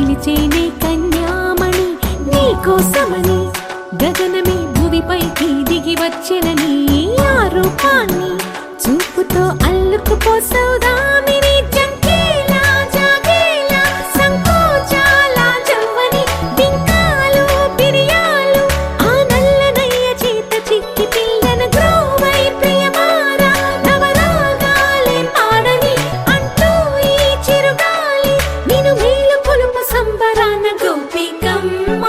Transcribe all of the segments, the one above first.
పిలిచేనే కన్యామణి నీకోసమని గగనమే భువిపైకి దిగి వచ్చినని ఆ రూపాన్ని చూపుతో అల్లుకుపోసౌదామిని జంకేలా జాగేలా సంకోచాల జవ్వని బింకాలు బిరియాలు ఆ నల్లనయ్య చేత చిక్కి పిల్లన గ్రోవై ప్రియమారా నవరాగాలే పాడని అంటూ ఈ చిరుగాలి నిన్ను మేలు కొలుపు సంబరాన గోపికమ్మ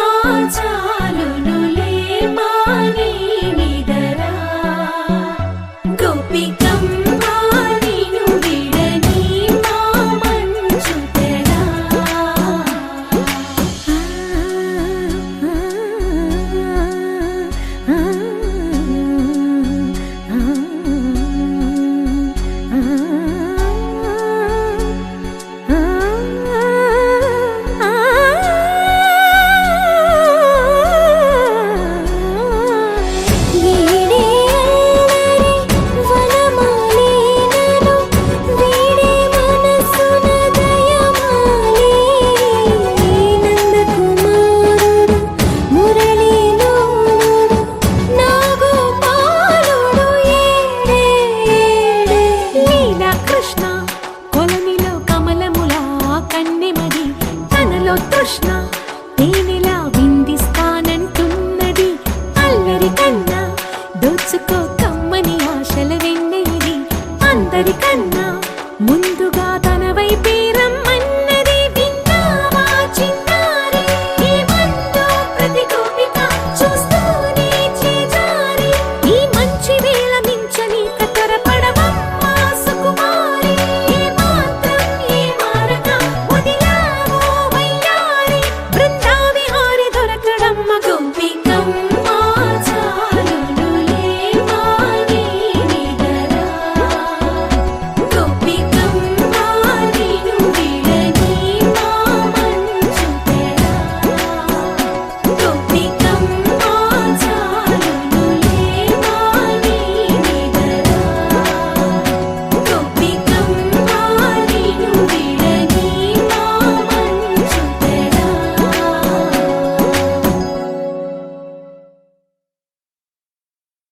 చాలునులే మాని నిదరా గోపికమ్మ నిన్ను విడని మా మంచు తెరా కృష్ణ తనలో తృష్ణ